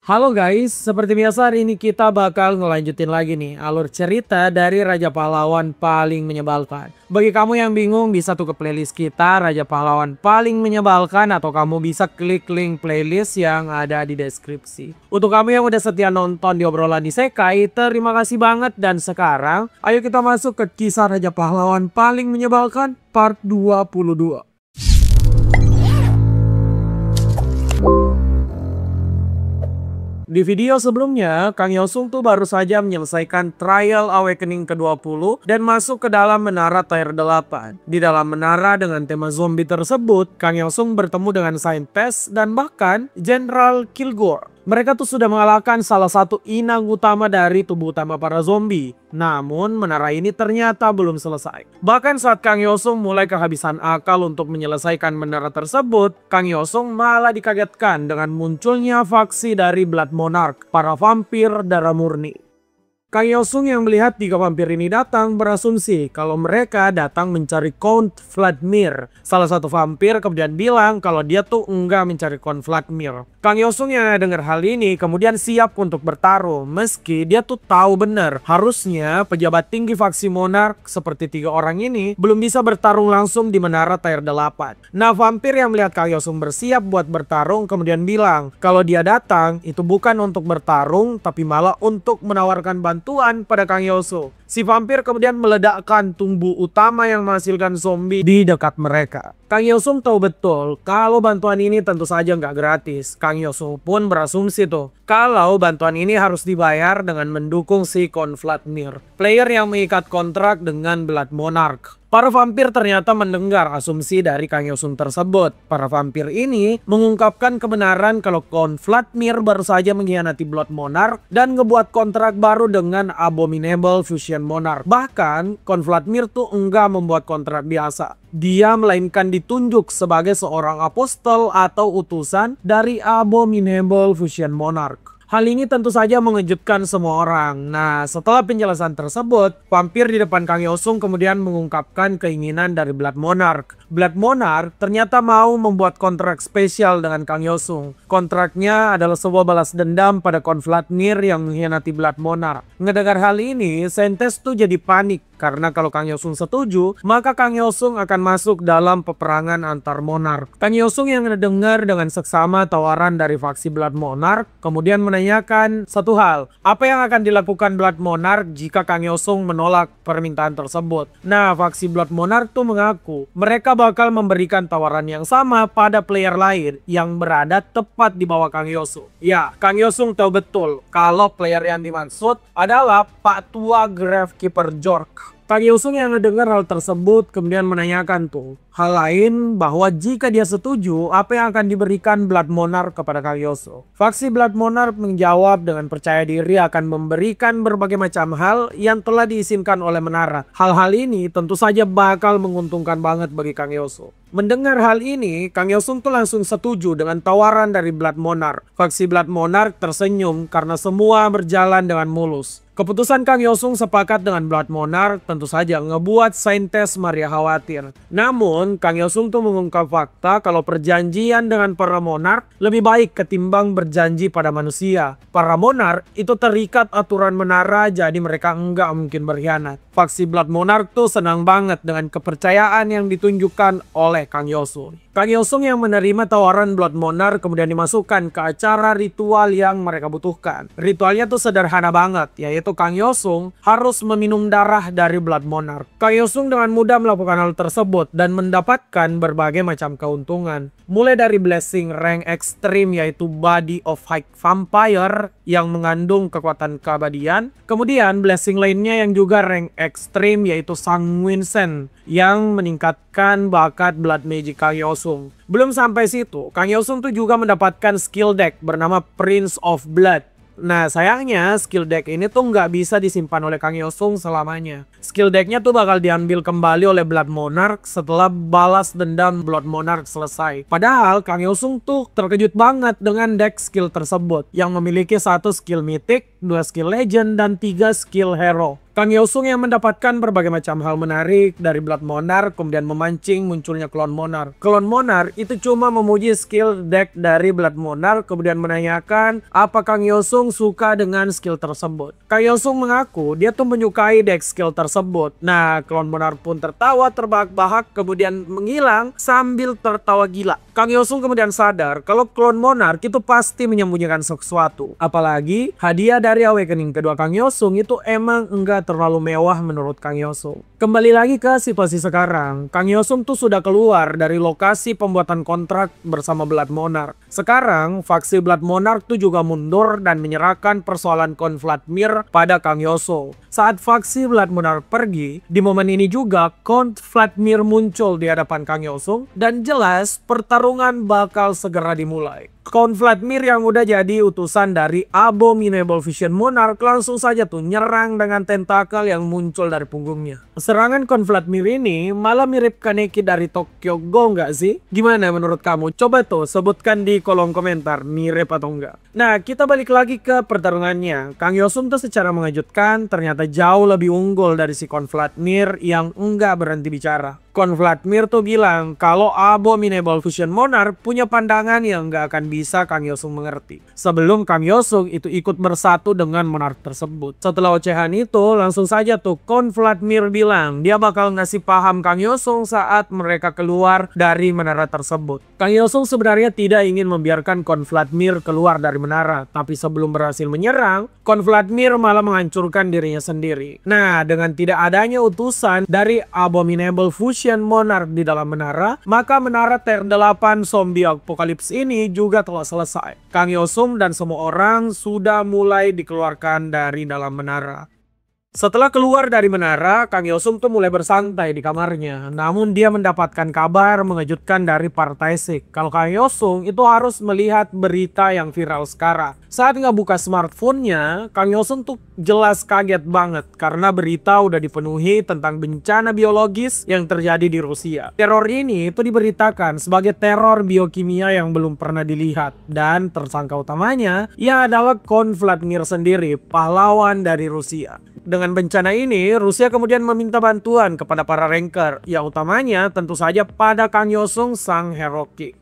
Halo guys, seperti biasa hari ini kita bakal ngelanjutin lagi nih alur cerita dari Raja Pahlawan paling menyebalkan. Bagi kamu yang bingung bisa tuh ke playlist kita Raja Pahlawan paling menyebalkan atau kamu bisa klik link playlist yang ada di deskripsi. Untuk kamu yang udah setia nonton di obrolan isekai, terima kasih banget dan sekarang ayo kita masuk ke kisah Raja Pahlawan paling menyebalkan part 22. Di video sebelumnya, Kang Yosung tuh baru saja menyelesaikan Trial Awakening ke-20 dan masuk ke dalam menara Tier 8. Di dalam menara dengan tema zombie tersebut, Kang Yosung bertemu dengan Saintes dan bahkan General Kilgore. Mereka tuh sudah mengalahkan salah satu inang utama dari tubuh utama para zombie. Namun menara ini ternyata belum selesai. Bahkan saat Kang Yosung mulai kehabisan akal untuk menyelesaikan menara tersebut, Kang Yosung malah dikagetkan dengan munculnya faksi dari Blood Monarch, para vampir darah murni. Kang Yosung yang melihat 3 vampir ini datang berasumsi kalau mereka datang mencari Count Vladimir. Salah satu vampir kemudian bilang kalau dia tuh enggak mencari Count Vladimir. Kang Yosung yang dengar hal ini kemudian siap untuk bertarung meski dia tuh tahu benar harusnya pejabat tinggi faksi Monarch seperti 3 orang ini belum bisa bertarung langsung di menara Tier 8. Nah, vampir yang melihat Kang Yosung bersiap buat bertarung kemudian bilang kalau dia datang itu bukan untuk bertarung tapi malah untuk menawarkan bantuan pada Kang Yosung. Si vampir kemudian meledakkan tumbuh utama yang menghasilkan zombie di dekat mereka. Kang Yosung tahu betul kalau bantuan ini tentu saja nggak gratis. Kang Yosung pun berasumsi tuh kalau bantuan ini harus dibayar dengan mendukung si Count Vladimir, player yang mengikat kontrak dengan Blood Monarch. Para vampir ternyata mendengar asumsi dari Kang Yosung tersebut. Para vampir ini mengungkapkan kebenaran kalau Count Vladimir baru saja mengkhianati Blood Monarch dan ngebuat kontrak baru dengan Abominable Fusion Monarch. Bahkan Count Vladimir tuh enggak membuat kontrak biasa. Dia melainkan ditunjuk sebagai seorang apostol atau utusan dari Abominable Fusion Monarch. Hal ini tentu saja mengejutkan semua orang. Nah, setelah penjelasan tersebut, vampir di depan Kang Yosung kemudian mengungkapkan keinginan dari Blood Monarch. Blood Monarch ternyata mau membuat kontrak spesial dengan Kang Yosung. Kontraknya adalah sebuah balas dendam pada Count Vladimir yang mengkhianati Blood Monarch. Ngedengar hal ini, Saintes tuh jadi panik. Karena kalau Kang Yosung setuju, maka Kang Yosung akan masuk dalam peperangan antar monark. Kang Yosung yang mendengar dengan seksama tawaran dari faksi Blood Monarch, kemudian menanyakan satu hal. Apa yang akan dilakukan Blood Monarch jika Kang Yosung menolak permintaan tersebut? Nah, faksi Blood Monarch tuh mengaku mereka bakal memberikan tawaran yang sama pada player lain yang berada tepat di bawah Kang Yosung. Ya, Kang Yosung tahu betul kalau player yang dimaksud adalah Pak Tua Gravekeeper Jork. Kang Yosung yang mendengar hal tersebut kemudian menanyakan tuh hal lain bahwa jika dia setuju apa yang akan diberikan Blood Monarch kepada Kang Yosung. Faksi Blood Monarch menjawab dengan percaya diri akan memberikan berbagai macam hal yang telah diizinkan oleh menara. Hal-hal ini tentu saja bakal menguntungkan banget bagi Kang Yosung. Mendengar hal ini, Kang Yosung tuh langsung setuju dengan tawaran dari Blood Monarch. Faksi Blood Monarch tersenyum karena semua berjalan dengan mulus. Keputusan Kang Yosung sepakat dengan Blood Monarch tentu saja ngebuat Saintes Maria khawatir. Namun, Kang Yosung tuh mengungkap fakta kalau perjanjian dengan para monark lebih baik ketimbang berjanji pada manusia. Para monark itu terikat aturan menara jadi mereka enggak mungkin berkhianat. Faksi Blood Monarch tuh senang banget dengan kepercayaan yang ditunjukkan oleh Kang Yosung. Kang Yosung yang menerima tawaran Blood Monarch kemudian dimasukkan ke acara ritual yang mereka butuhkan. Ritualnya tuh sederhana banget, yaitu Kang Yosung harus meminum darah dari Blood Monarch. Kang Yosung dengan mudah melakukan hal tersebut dan mendapatkan berbagai macam keuntungan. Mulai dari blessing rank ekstrim yaitu Body of High Vampire yang mengandung kekuatan keabadian. Kemudian blessing lainnya yang juga rank ekstrim yaitu Sanguinesen yang meningkatkan bakat Blood Magic Kang Yosung. Belum sampai situ, Kang Yosung tuh juga mendapatkan skill deck bernama Prince of Blood. Nah, sayangnya skill deck ini tuh nggak bisa disimpan oleh Kang Yosung selamanya. Skill decknya tuh bakal diambil kembali oleh Blood Monarch setelah balas dendam Blood Monarch selesai. Padahal Kang Yosung tuh terkejut banget dengan deck skill tersebut yang memiliki 1 skill mythic, 2 skill legend, dan 3 skill hero. Kang Yeosung yang mendapatkan berbagai macam hal menarik dari Blood Monarch kemudian memancing munculnya Clone Monarch. Clone Monarch itu cuma memuji skill deck dari Blood Monarch kemudian menanyakan apa Kang Yeosung suka dengan skill tersebut. Kang Yeosung mengaku dia tuh menyukai deck skill tersebut. Nah, Clone Monarch pun tertawa terbahak-bahak kemudian menghilang sambil tertawa gila. Kang Yeosung kemudian sadar kalau Clone Monarch itu pasti menyembunyikan sesuatu. Apalagi hadiah dari Awakening kedua Kang Yeosung itu emang enggak terlalu mewah menurut Kang Yeosung. Kembali lagi ke situasi sekarang, Kang Yeosung tuh sudah keluar dari lokasi pembuatan kontrak bersama Blood Monarch. Sekarang faksi Blood Monarch tuh juga mundur dan menyerahkan persoalan Khorne Vladimir pada Kang Yeosung. Saat faksi Blood Monarch pergi, di momen ini juga Khorne Vladimir muncul di hadapan Kang Yeosung dan jelas pertarungan bakal segera dimulai. Khorne Vladimir yang udah jadi utusan dari Abominable Vision Monarch langsung saja tuh nyerang dengan tentakel yang muncul dari punggungnya. Serangan Khorne Vladimir ini malah mirip Kaneki dari Tokyo Ghoul nggak sih? Gimana menurut kamu? Coba tuh sebutkan di kolom komentar mirip atau enggak. Nah, kita balik lagi ke pertarungannya. Kang Yeosung tuh secara mengejutkan ternyata jauh lebih unggul dari si Khorne Vladimir yang enggak berhenti bicara. Khorne Vladimir tuh bilang kalau Abominable Vision Monarch punya pandangan yang nggak akan bisa Kang Yeosung mengerti. Sebelum Kang Yeosung itu ikut bersatu dengan Monarch tersebut. Setelah ocehan itu langsung saja tuh Khorne Vladimir bilang dia bakal ngasih paham Kang Yeosung saat mereka keluar dari menara tersebut. Kang Yeosung sebenarnya tidak ingin membiarkan Khorne Vladimir keluar dari menara. Tapi sebelum berhasil menyerang, Khorne Vladimir malah menghancurkan dirinya sendiri. Nah, dengan tidak adanya utusan dari Abominable Vision Monarch di dalam menara, maka menara Tier 8 Zombie Apocalypse ini juga telah selesai. Kang Yeosung dan semua orang sudah mulai dikeluarkan dari dalam menara. Setelah keluar dari menara, Kang Yeosung tuh mulai bersantai di kamarnya. Namun dia mendapatkan kabar mengejutkan dari Partai Sik. Kalau Kang Yeosung itu harus melihat berita yang viral sekarang. Saat nggak buka smartphone-nya, Kang Yeosung tuh jelas kaget banget karena berita udah dipenuhi tentang bencana biologis yang terjadi di Rusia. Teror ini itu diberitakan sebagai teror biokimia yang belum pernah dilihat. Dan tersangka utamanya, ia adalah Khorne Vladimir sendiri, pahlawan dari Rusia. Dengan bencana ini, Rusia kemudian meminta bantuan kepada para ranker, yang utamanya tentu saja pada Kang Yeosung sang Heroic.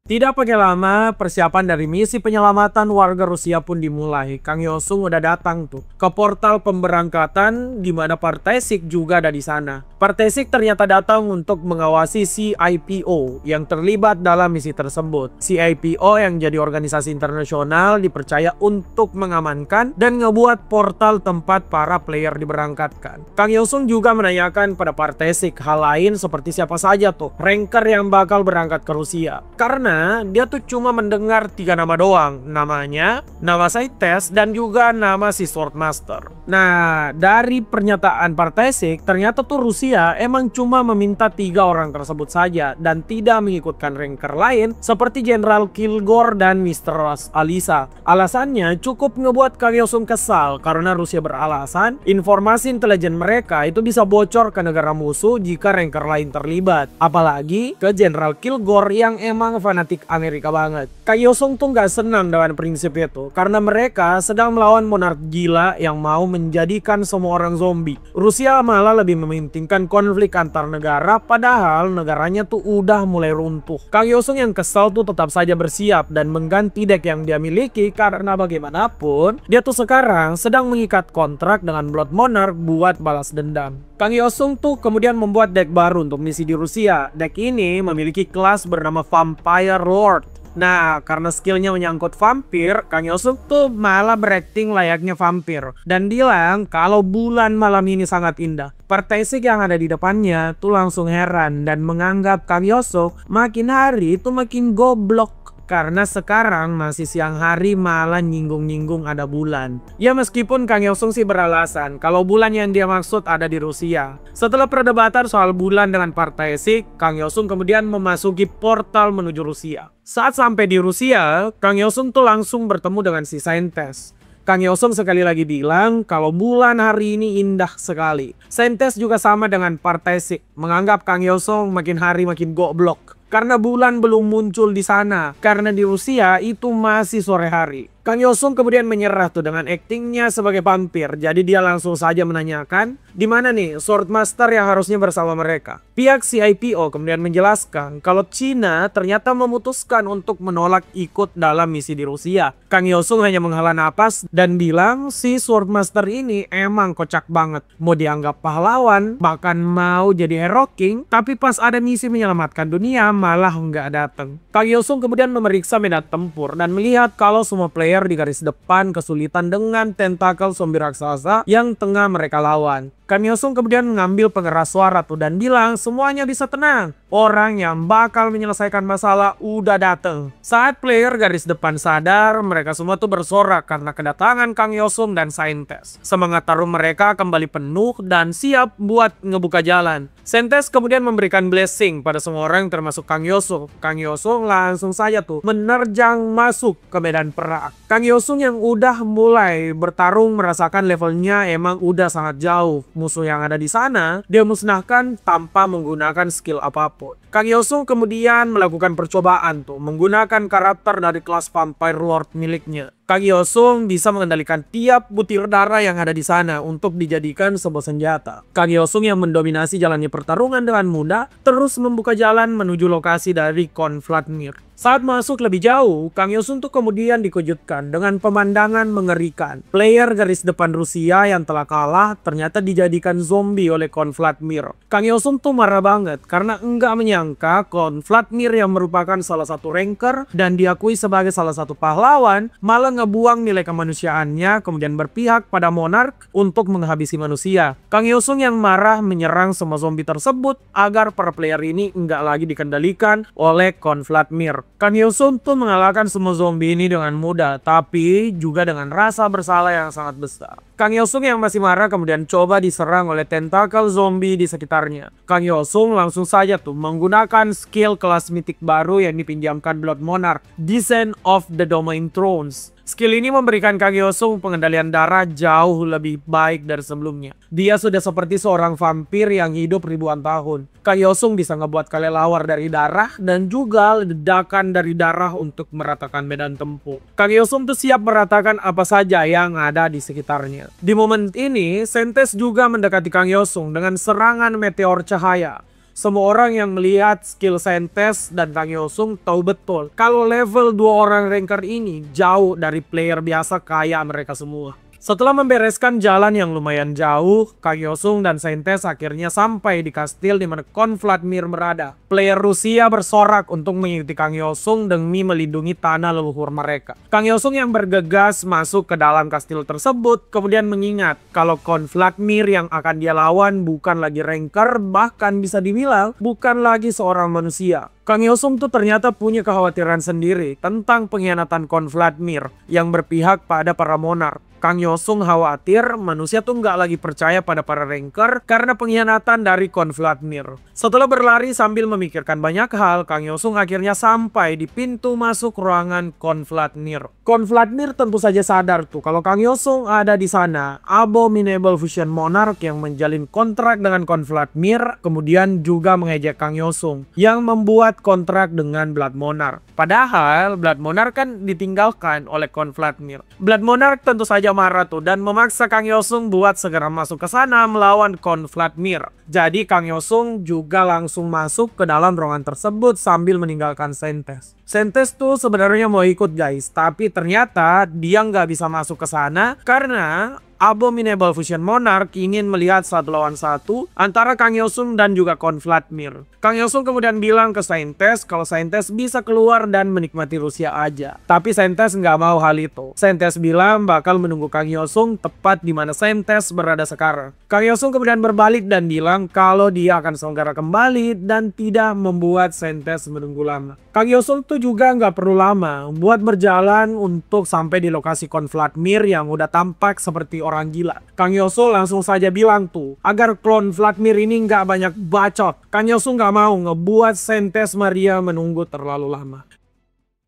Tidak pakai lama, persiapan dari misi penyelamatan warga Rusia pun dimulai. Kang Yeosung udah datang tuh ke portal pemberangkatan di mana Partai Sik juga ada di sana. Partai Sik ternyata datang untuk mengawasi CIPO yang terlibat dalam misi tersebut. CIPO yang jadi organisasi internasional dipercaya untuk mengamankan dan ngebuat portal tempat para player diberangkatkan. Kang Yeosung juga menanyakan pada Partai Sik hal lain seperti siapa saja tuh ranker yang bakal berangkat ke Rusia. Karena dia tuh cuma mendengar 3 nama doang, namanya, nama Saites, dan juga nama si Swordmaster. Nah, dari pernyataan Partai Sik, ternyata tuh Rusia emang cuma meminta 3 orang tersebut saja dan tidak mengikutkan ranker lain seperti General Kilgore dan Mr. Alisa. Alasannya cukup ngebuat Kang Yeosung kesal karena Rusia beralasan informasi intelijen mereka itu bisa bocor ke negara musuh jika ranker lain terlibat. Apalagi ke General Kilgore yang emang fanatik Amerika banget. Kang Yeosung tuh gak senang dengan prinsip itu karena mereka sedang melawan monark gila yang mau menjadikan semua orang zombie. Rusia malah lebih mementingkan konflik antar negara padahal negaranya tuh udah mulai runtuh. Kang Yeosung yang kesal tuh tetap saja bersiap dan mengganti deck yang dia miliki karena bagaimanapun dia tuh sekarang sedang mengikat kontrak dengan Blood Monarch buat balas dendam. Kang Yeosung tuh kemudian membuat deck baru untuk misi di Rusia. Deck ini memiliki kelas bernama Vampire Lord. Nah, karena skillnya menyangkut vampir, Kang Yeosung tuh malah berakting layaknya vampir dan bilang kalau bulan malam ini sangat indah. Partai Sik yang ada di depannya tuh langsung heran dan menganggap Kang Yeosung makin hari itu makin goblok. Karena sekarang masih siang hari malah nyinggung-nyinggung ada bulan. Ya meskipun Kang Yeosung sih beralasan kalau bulan yang dia maksud ada di Rusia. Setelah perdebatan soal bulan dengan Partai Sik, Kang Yeosung kemudian memasuki portal menuju Rusia. Saat sampai di Rusia, Kang Yeosung tuh langsung bertemu dengan si Saites. Kang Yeosung sekali lagi bilang kalau bulan hari ini indah sekali. Saites juga sama dengan Partai Sik, menganggap Kang Yeosung makin hari makin goblok. Karena bulan belum muncul di sana. Karena di Rusia itu masih sore hari. Kang Yosung kemudian menyerah tuh dengan aktingnya sebagai vampir. Jadi dia langsung saja menanyakan, di mana nih Swordmaster yang harusnya bersama mereka. Pihak CIPO kemudian menjelaskan kalau Cina ternyata memutuskan untuk menolak ikut dalam misi di Rusia. Kang Yosung hanya menghela napas dan bilang si Swordmaster ini emang kocak banget. Mau dianggap pahlawan, bahkan mau jadi Hero King, tapi pas ada misi menyelamatkan dunia malah nggak datang. Kang Yosung kemudian memeriksa medan tempur dan melihat kalau semua player di garis depan kesulitan dengan tentakel zombie raksasa yang tengah mereka lawan. Kang Yosung kemudian mengambil pengeras suara tuh dan bilang semuanya bisa tenang. Orang yang bakal menyelesaikan masalah udah dateng. Saat player garis depan sadar, mereka semua tuh bersorak karena kedatangan Kang Yosung dan Saintes. Semangat tarung mereka kembali penuh dan siap buat ngebuka jalan. Saintes kemudian memberikan blessing pada semua orang termasuk Kang Yosung. Kang Yosung langsung saja tuh menerjang masuk ke medan perang. Kang Yosung yang udah mulai bertarung merasakan levelnya emang udah sangat jauh. Musuh yang ada di sana dia musnahkan tanpa menggunakan skill apapun. Kang Yosung kemudian melakukan percobaan tuh menggunakan karakter dari kelas Vampire Lord miliknya. Kang Yosung bisa mengendalikan tiap butir darah yang ada di sana untuk dijadikan sebuah senjata. Kang Yosung yang mendominasi jalannya pertarungan dengan mudah terus membuka jalan menuju lokasi dari Khon Vladimir. Saat masuk lebih jauh, Kang Yosung tuh kemudian dikejutkan dengan pemandangan mengerikan. Player garis depan Rusia yang telah kalah ternyata dijadikan zombie oleh Khon Vladimir. Kang Yosung tuh marah banget karena enggak menyangka Khon Vladimir yang merupakan salah satu ranker dan diakui sebagai salah satu pahlawan malah ngebuang nilai kemanusiaannya kemudian berpihak pada monark untuk menghabisi manusia. Kang Yosung yang marah menyerang semua zombie tersebut agar para player ini enggak lagi dikendalikan oleh Khon Vladimir. Kang Yosung tuh mengalahkan semua zombie ini dengan mudah, tapi juga dengan rasa bersalah yang sangat besar. Kang Yosung yang masih marah kemudian coba diserang oleh tentakel zombie di sekitarnya. Kang Yosung langsung saja tuh menggunakan skill kelas mitik baru yang dipinjamkan Blood Monarch, Descent of the Domain Thrones. Skill ini memberikan Kang Yosung pengendalian darah jauh lebih baik dari sebelumnya. Dia sudah seperti seorang vampir yang hidup ribuan tahun. Kang Yosung bisa ngebuat kelelawar dari darah dan juga ledakan dari darah untuk meratakan medan tempur. Kang Yosung tuh siap meratakan apa saja yang ada di sekitarnya. Di momen ini, Saintes juga mendekati Kang Yosung dengan serangan meteor cahaya. Semua orang yang melihat skill Saintes dan Kang Yosung tahu betul kalau level 2 orang ranker ini jauh dari player biasa kayak mereka semua. Setelah membereskan jalan yang lumayan jauh, Kang Yosung dan Saintes akhirnya sampai di kastil di mana Khon Vladimir berada. Player Rusia bersorak untuk mengikuti Kang Yosung demi melindungi tanah leluhur mereka. Kang Yosung yang bergegas masuk ke dalam kastil tersebut kemudian mengingat kalau Khon Vladimir yang akan dia lawan bukan lagi ranker, bahkan bisa dibilang bukan lagi seorang manusia. Kang Yosung tuh ternyata punya kekhawatiran sendiri tentang pengkhianatan Khon Vladimir yang berpihak pada para monark. Kang Yosung khawatir manusia tuh nggak lagi percaya pada para ranker karena pengkhianatan dari Khon Vladimir. Setelah berlari sambil memikirkan banyak hal, Kang Yosung akhirnya sampai di pintu masuk ruangan Khon Vladimir. Khon Vladimir tentu saja sadar tuh kalau Kang Yosung ada di sana. Abominable Vision Monarch yang menjalin kontrak dengan Khon Vladimir kemudian juga mengejek Kang Yosung yang membuat kontrak dengan Blood Monarch. Padahal Blood Monarch kan ditinggalkan oleh Khon Vladimir. Blood Monarch tentu saja marah tuh dan memaksa Kang Yosung buat segera masuk ke sana melawan Khon Vladimir. Jadi Kang Yosung juga langsung masuk ke dalam ruangan tersebut sambil meninggalkan Saintes. Saintes tuh sebenarnya mau ikut guys, tapi ternyata dia nggak bisa masuk ke sana karena Abominable Vision Monarch ingin melihat 1 lawan 1 antara Kang Yosung dan juga Khon Vladimir. Kang Yosung kemudian bilang ke Saintes kalau Saintes bisa keluar dan menikmati Rusia aja. Tapi Saintes nggak mau hal itu. Saintes bilang bakal menunggu Kang Yosung tepat di mana Saintes berada sekarang. Kang Yosung kemudian berbalik dan bilang kalau dia akan segera kembali dan tidak membuat Saintes menunggu lama. Kang Yosung tuh juga nggak perlu lama buat berjalan untuk sampai di lokasi Khon Vladimir yang udah tampak seperti orang gila. Kang Yosung langsung saja bilang tuh agar Khon Vladimir ini nggak banyak bacot. Kang Yosung nggak mau ngebuat Saintes Maria menunggu terlalu lama.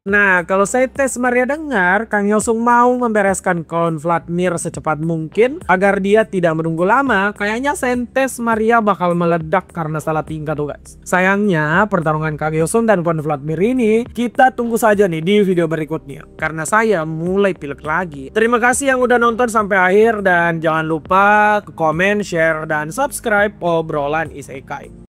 Nah, kalau saya tes Maria dengar, Kang Yosung mau membereskan klon Vladimir secepat mungkin agar dia tidak menunggu lama. Kayaknya Sentes Maria bakal meledak karena salah tingkat tuh guys. Sayangnya pertarungan Kang Yosung dan klon Vladimir ini kita tunggu saja nih di video berikutnya. Karena saya mulai pilek lagi. Terima kasih yang udah nonton sampai akhir dan jangan lupa komen, share, dan subscribe obrolan Isekai.